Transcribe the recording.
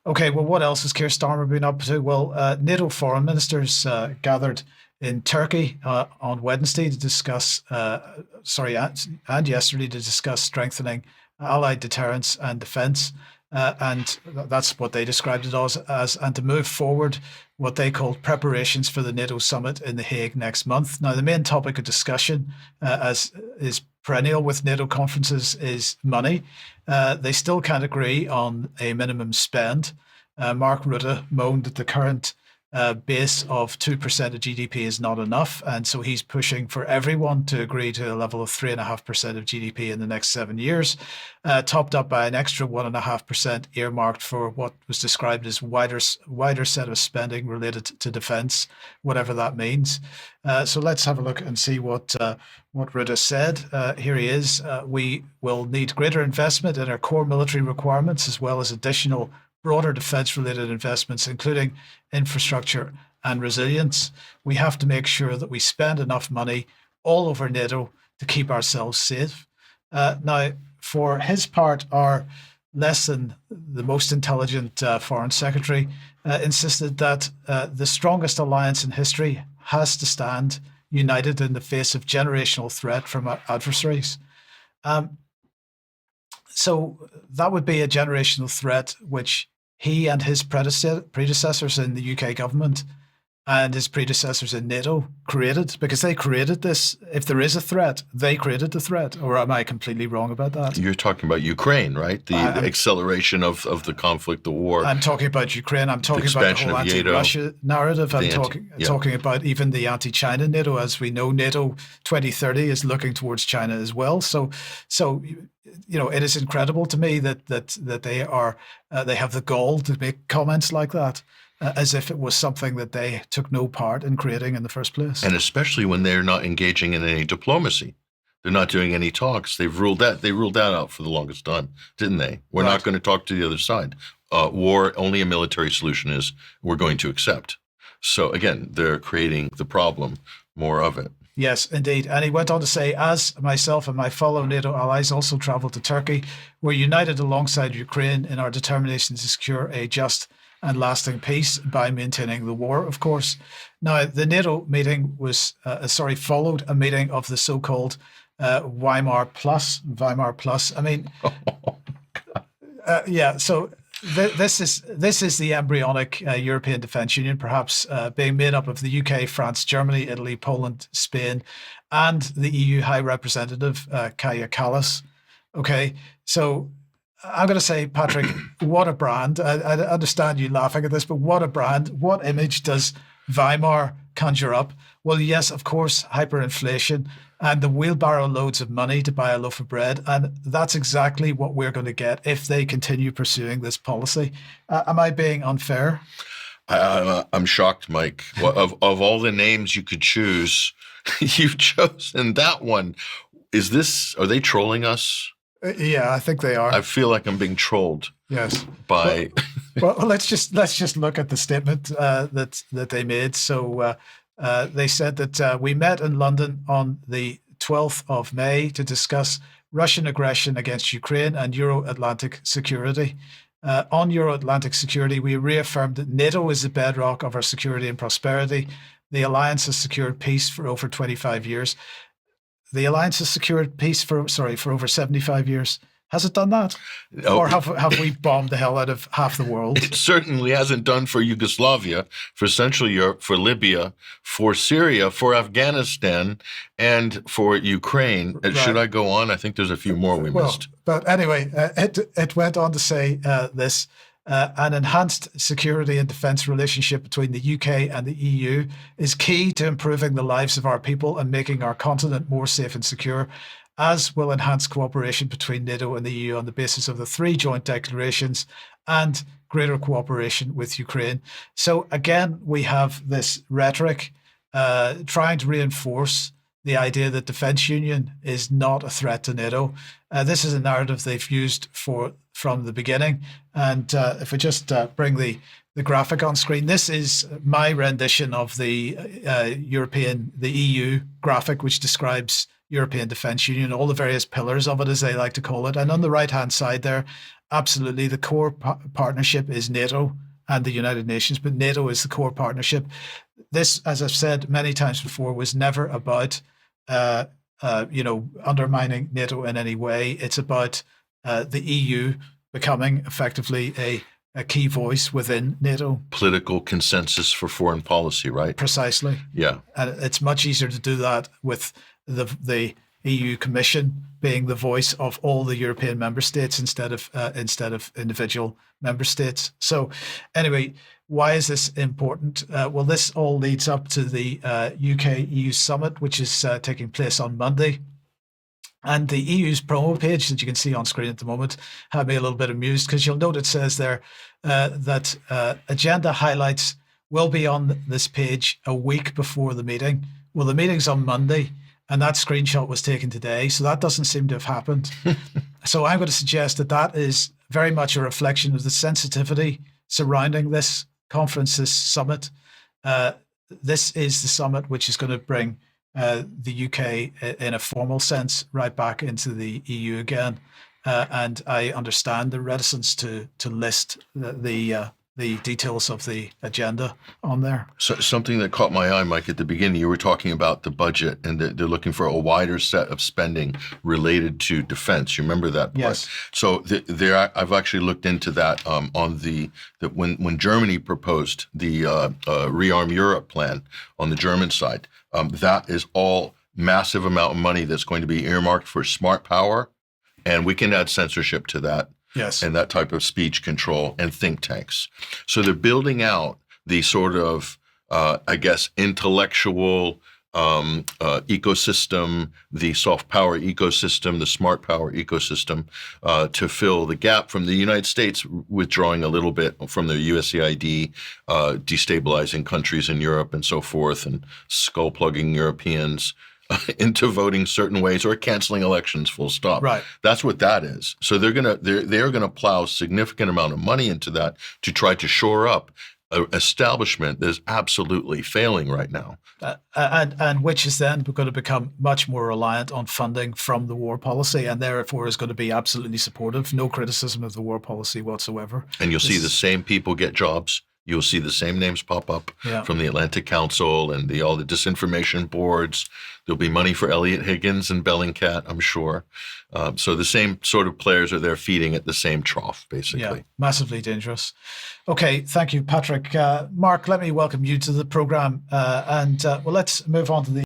Okay, well, what else has Keir Starmer been up to? Well, NATO Foreign Ministers gathered in Turkey on Wednesday to discuss, and yesterday to discuss strengthening allied deterrence and defence. And that's what they described it as, and to move forward what they called preparations for the NATO summit in The Hague next month. Now, the main topic of discussion, as is perennial with NATO conferences, is money. They still can't agree on a minimum spend. Mark Rutte moaned that the current base of 2% of GDP is not enough. And so he's pushing for everyone to agree to a level of 3.5% of GDP in the next 7 years, topped up by an extra 1.5% earmarked for what was described as wider set of spending related to defence, whatever that means. So let's have a look and see what Rutte said. Here he is. We will need greater investment in our core military requirements, as well as additional broader defence-related investments, including infrastructure and resilience. We have to make sure that we spend enough money all over NATO to keep ourselves safe. Now, for his part, our less than the most intelligent Foreign Secretary insisted that the strongest alliance in history has to stand united in the face of generational threat from our adversaries. So that would be a generational threat which he and his predecessors in the UK government and his predecessors in NATO created, because they created this. If there is a threat, they created the threat. Or am I completely wrong about that? You're talking about Ukraine, right? The acceleration of the conflict, the war. I'm talking about Ukraine. I'm talking about the whole anti-Russia narrative. I'm talking about even the anti-China NATO. As we know, NATO 2030 is looking towards China as well. So you know, it is incredible to me that they have the gall to make comments like that. As if it was something that they took no part in creating in the first place. And especially when they're not engaging in any diplomacy. They're not doing any talks. They ruled that out for the longest time, didn't they? We're not going to talk to the other side. War, only a military solution is we're going to accept. So again, they're creating the problem, more of it. Yes, indeed. And he went on to say, as myself and my fellow NATO allies also travelled to Turkey, we're united alongside Ukraine in our determination to secure a just and lasting peace by maintaining the war, of course. Now, the NATO meeting followed a meeting of the so-called Weimar Plus. I mean, yeah. So this is the embryonic European Defence Union, perhaps being made up of the UK, France, Germany, Italy, Poland, Spain, and the EU High Representative Kaja Kallas. Okay, so I'm going to say, Patrick, what a brand. I understand you laughing at this, but what a brand. What image does Weimar conjure up? Well, yes, of course, hyperinflation and the wheelbarrow loads of money to buy a loaf of bread. And that's exactly what we're going to get if they continue pursuing this policy. Am I being unfair? I'm shocked, Mike. Of all the names you could choose, you've chosen that one. Are they trolling us? Yeah, I think they are. I feel like I'm being trolled. Yes. By. Well, let's just look at the statement that they made. So they said that we met in London on the 12th of May to discuss Russian aggression against Ukraine and Euro-Atlantic security. On Euro-Atlantic security, we reaffirmed that NATO is the bedrock of our security and prosperity. The alliance has secured peace for over 25 years. The alliance has secured peace for over 75 years. Has it done that? No. Or have we bombed the hell out of half the world? It certainly hasn't done for Yugoslavia, for Central Europe, for Libya, for Syria, for Afghanistan, and for Ukraine. Right. Should I go on? I think there's a few more we missed. But anyway, it went on to say this. An enhanced security and defence relationship between the UK and the EU is key to improving the lives of our people and making our continent more safe and secure, as will enhanced cooperation between NATO and the EU on the basis of the 3 joint declarations and greater cooperation with Ukraine. So again, we have this rhetoric trying to reinforce the idea that defence union is not a threat to NATO. This is a narrative they've used from the beginning. And if we just bring the graphic on screen, this is my rendition of the EU graphic, which describes European Defence Union, all the various pillars of it, as they like to call it. And on the right-hand side there, absolutely. The core partnership is NATO and the United Nations, but NATO is the core partnership. This, as I've said many times before, was never about undermining NATO in any way. It's about the EU becoming effectively a key voice within NATO. Political consensus for foreign policy, right? Precisely. Yeah. And it's much easier to do that with the EU Commission being the voice of all the European member states instead of individual member states. So anyway, why is this important? Well, this all leads up to the UK-EU summit, which is taking place on Monday. And the EU's promo page that you can see on screen at the moment had me a little bit amused, because you'll note it says there that agenda highlights will be on this page a week before the meeting. Well, the meeting's on Monday, and that screenshot was taken today, so that doesn't seem to have happened. So I'm going to suggest that is very much a reflection of the sensitivity surrounding this conference, this summit. This is the summit which is going to bring the UK in a formal sense right back into the EU again. And I understand the reticence to list the details of the agenda on there. So something that caught my eye, Mike, at the beginning, you were talking about the budget and they're looking for a wider set of spending related to defense. You remember that part? Yes. So I've actually looked into that on when Germany proposed the Rearm Europe plan on the German side. That is all massive amount of money that's going to be earmarked for smart power, and we can add censorship to that. Yes. And that type of speech control and think tanks. So they're building out the sort of, intellectual ecosystem, the soft power ecosystem, the smart power ecosystem to fill the gap from the United States withdrawing a little bit from the USAID, destabilizing countries in Europe and so forth, and skull plugging Europeans into voting certain ways or canceling elections, full stop. Right. That's what that is. So they're gonna plow a significant amount of money into that to try to shore up an establishment that is absolutely failing right now. And which is then going to become much more reliant on funding from the war policy, and therefore is going to be absolutely supportive. No criticism of the war policy whatsoever. And you'll see the same people get jobs. You'll see the same names pop up from the Atlantic Council and all the disinformation boards. There'll be money for Elliot Higgins and Bellingcat, I'm sure. So the same sort of players are there feeding at the same trough, basically. Yeah, massively dangerous. Okay, thank you, Patrick. Mark, let me welcome you to the program. Let's move on to the